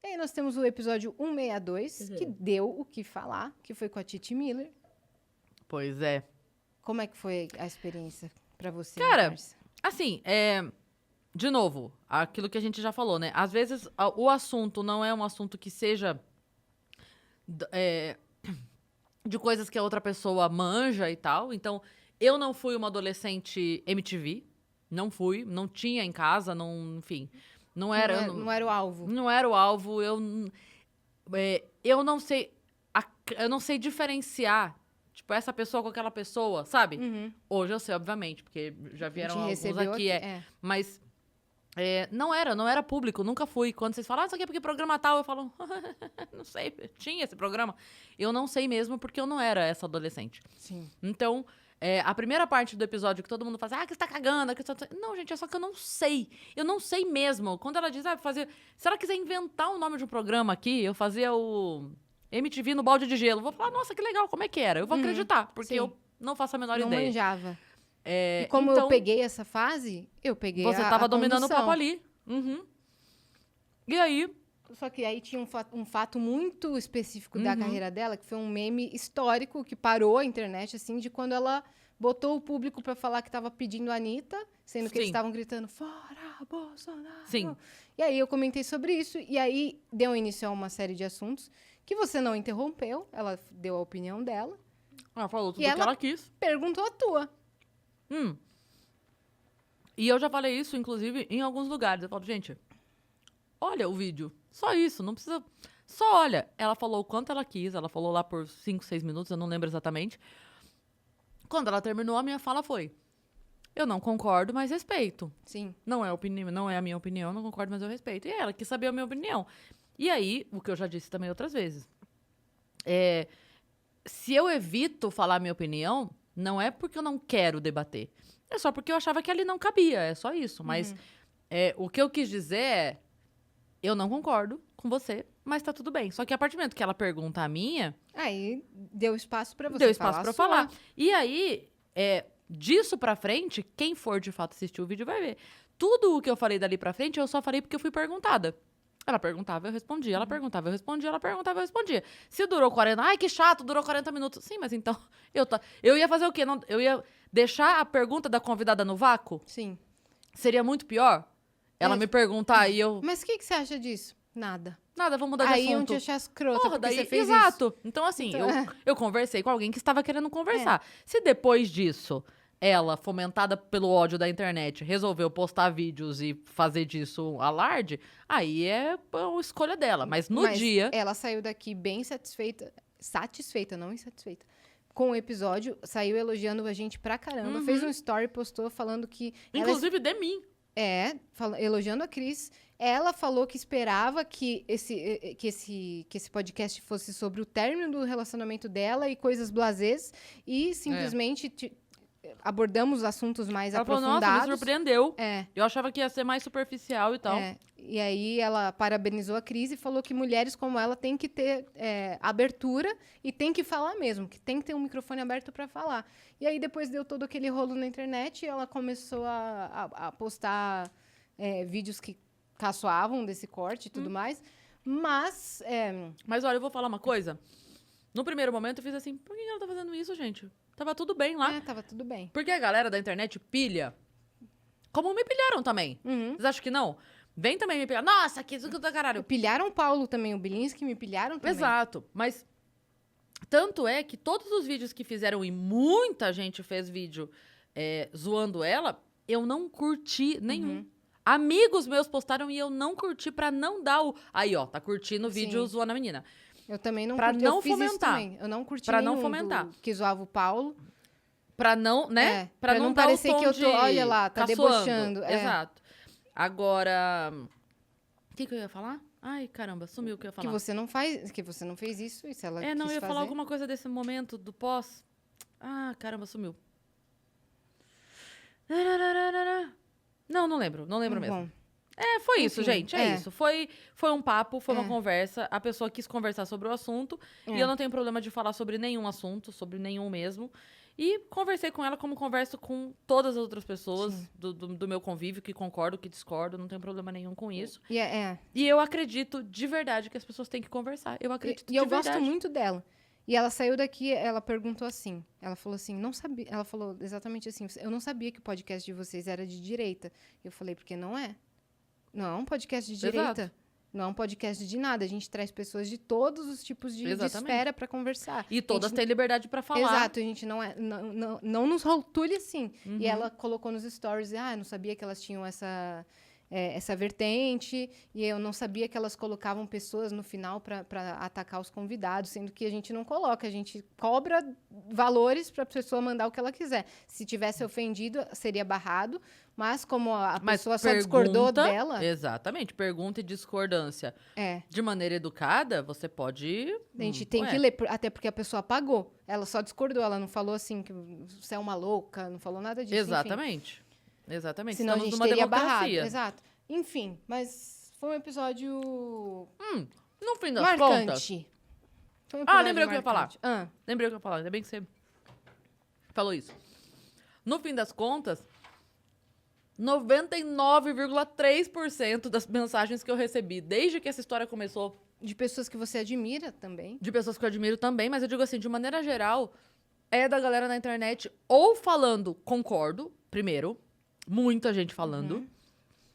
E aí nós temos o episódio 162, que deu o que falar, que foi com a Titi Miller. Pois é. Como é que foi a experiência pra você, Cara, Márcia? assim, de novo, aquilo que a gente já falou, né? Às vezes o assunto não é um assunto que seja de coisas que a outra pessoa manja e tal. Então, eu não fui uma adolescente MTV. Não fui, não tinha em casa, não, enfim. Não era. Não era o alvo. Não era o alvo. Eu não sei. Eu não sei diferenciar. Tipo, essa pessoa com aquela pessoa, sabe? Uhum. Hoje eu sei, obviamente, porque já vieram alguns recebeu aqui. Mas não era público, nunca fui. Quando vocês falam, isso aqui é porque programa tal, eu falo, não sei, tinha esse programa. Eu não sei mesmo, porque eu não era essa adolescente. Sim. Então, a primeira parte do episódio que todo mundo fala, que você tá cagando, que você tá... Não, gente, é só que eu não sei. Eu não sei mesmo. Quando ela diz, fazer... Se ela quiser inventar o nome de um programa aqui, eu fazia o MTV no balde de gelo. Vou falar, nossa, que legal, como é que era? Eu vou acreditar, porque eu não faço a menor não ideia. Não manjava. E como eu peguei essa fase, eu peguei Você a tava dominando condução. o papo ali. Uhum. E aí... Só que aí tinha um fato muito específico da carreira dela, que foi um meme histórico que parou a internet, assim, de quando ela botou o público pra falar que tava pedindo a Anitta, sendo que eles estavam gritando, fora Bolsonaro! Sim. E aí eu comentei sobre isso, e aí deu início a uma série de assuntos que você não interrompeu, ela deu a opinião dela. Ela falou tudo o que ela quis. Perguntou a tua. E eu já falei isso, inclusive, em alguns lugares. Eu falo, gente, olha o vídeo. Só isso, não precisa... Só olha. Ela falou o quanto ela quis. Ela falou lá por 5, 6 minutos, eu não lembro exatamente. Quando ela terminou, a minha fala foi, eu não concordo, mas respeito. Sim. Não é a minha opinião, não concordo, mas eu respeito. E ela quis saber a minha opinião. E aí, o que eu já disse também outras vezes, se eu evito falar a minha opinião, não é porque eu não quero debater. É só porque eu achava que ali não cabia, é só isso. Mas o que eu quis dizer é, eu não concordo com você, mas tá tudo bem. Só que a partir do momento que ela pergunta a minha... Aí deu espaço pra você Deu espaço falar pra eu falar. E aí, disso pra frente, quem for de fato assistir o vídeo vai ver. Tudo o que eu falei dali pra frente, eu só falei porque eu fui perguntada. Ela perguntava, eu respondia. Ela perguntava, eu respondia. Ela perguntava, eu respondia. Se durou 40... Ai, que chato, durou 40 minutos. Sim, mas então... Eu ia fazer o quê? Eu ia deixar a pergunta da convidada no vácuo? Sim. Seria muito pior? Ela me perguntar e eu... Mas o que você acha disso? Nada. Nada, vamos mudar de assunto. Aí iam te achar escrota, porque você fez exato. isso. Então, assim, Então, eu conversei com alguém que estava querendo conversar. Se depois disso, ela, fomentada pelo ódio da internet, resolveu postar vídeos e fazer disso alarde, aí é a escolha dela. Mas no dia... ela saiu daqui bem satisfeita, não insatisfeita, com o episódio, saiu elogiando a gente pra caramba, fez um story, postou falando que... Inclusive de mim. Elogiando a Cris. Ela falou que esperava que esse podcast fosse sobre o término do relacionamento dela e coisas blasés, e simplesmente abordamos assuntos mais aprofundados. Falou, nossa, me surpreendeu. É. Eu achava que ia ser mais superficial e tal. E aí ela parabenizou a Cris e falou que mulheres como ela têm que ter abertura e tem que falar mesmo, que tem que ter um microfone aberto para falar. E aí depois deu todo aquele rolo na internet e ela começou a postar vídeos que caçoavam desse corte e tudo mais. Mas... Mas olha, eu vou falar uma coisa. No primeiro momento eu fiz assim, por que ela tá fazendo isso, gente? Tava tudo bem lá. Tava tudo bem. Porque a galera da internet pilha. Como me pilharam também. Vocês acham que não? Vem também me pilhar. Nossa, que isso do caralho. Pilharam o Paulo também, o Bilinski me pilharam também. Exato. Mas tanto é que todos os vídeos que fizeram, e muita gente fez vídeo zoando ela, eu não curti nenhum. Amigos meus postaram e eu não curti pra não dar o... Aí, ó, tá curtindo o vídeo zoando a menina. Eu também não pra curti. não eu fiz fomentar. Isso também. Eu não curti pra nenhum não fomentar. que zoava o Paulo. Pra não, né? Pra não parecer que eu tô, olha lá, tá debochando. Exato. Agora, o que eu ia falar? Ai, caramba, sumiu o que eu ia falar. Que você não fez isso, e se ela não, quis eu ia fazer. falar alguma coisa desse momento do pós. Ah, caramba, sumiu. Não lembro mesmo. Bom. Foi isso, gente, isso. Foi um papo, foi uma conversa, a pessoa quis conversar sobre o assunto, e eu não tenho problema de falar sobre nenhum assunto, sobre nenhum mesmo. E conversei com ela como converso com todas as outras pessoas do meu convívio, que concordo, que discordo, não tenho problema nenhum com isso. E eu acredito de verdade que as pessoas têm que conversar. Eu acredito de verdade. E eu gosto muito dela. E ela saiu daqui, ela perguntou assim, ela falou assim, não sabia, ela falou exatamente assim, eu não sabia que o podcast de vocês era de direita. Eu falei, porque não é. Não é um podcast de direita. Exato. Não é um podcast de nada. A gente traz pessoas de todos os tipos de esfera para conversar. E todas têm liberdade para falar. Exato, a gente não nos rotule assim. E ela colocou nos stories, eu não sabia que elas tinham essa vertente, e eu não sabia que elas colocavam pessoas no final para atacar os convidados, sendo que a gente não coloca, a gente cobra valores para a pessoa mandar o que ela quiser. Se tivesse ofendido, seria barrado, mas como a pessoa só discordou dela... Exatamente, pergunta e discordância. De maneira educada, você pode... A gente tem que ler, até porque a pessoa pagou. Ela só discordou, ela não falou assim que você é uma louca, não falou nada disso. Exatamente. Enfim. Exatamente. Senão Estamos a gente numa teria democracia. barrado. Exato. Enfim, mas foi um episódio... No fim das marcante. contas... Foi um episódio lembrei o que eu ia falar. marcante. Lembrei o que eu ia falar. Ainda bem que você falou isso. No fim das contas, 99,3% das mensagens que eu recebi desde que essa história começou... De pessoas que você admira também. De pessoas que eu admiro também, mas eu digo assim, de maneira geral, é da galera na internet ou falando concordo, primeiro, muita gente falando.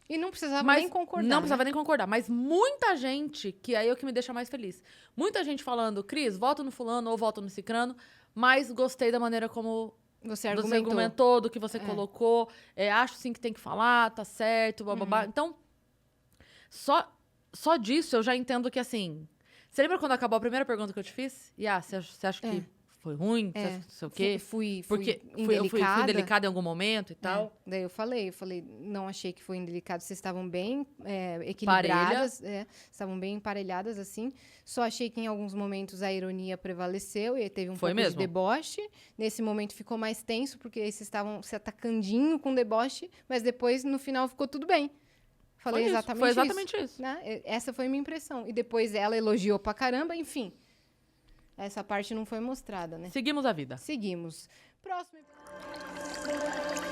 E não precisava nem concordar. Não precisava nem concordar, mas muita gente, que aí é o que me deixa mais feliz. Muita gente falando, Cris, voto no fulano ou voto no cicrano, mas gostei da maneira como você argumentou, do que você colocou. Acho sim que tem que falar, tá certo, bababá. Então, só disso eu já entendo que, assim... Você lembra quando acabou a primeira pergunta que eu te fiz? E você acha que foi ruim? Você acha que não sei o quê? Porque eu fui indelicada em algum momento e tal. Daí eu falei, não achei que foi indelicado. Vocês estavam bem equilibradas. Estavam bem emparelhadas, assim. Só achei que em alguns momentos a ironia prevaleceu e teve um pouco de deboche. Nesse momento ficou mais tenso, porque vocês estavam se atacandinho com deboche, mas depois, no final, ficou tudo bem. Falei exatamente isso. Né? Essa foi a minha impressão. E depois ela elogiou pra caramba, enfim. Essa parte não foi mostrada, né? Seguimos a vida. Seguimos. Próximo episódio.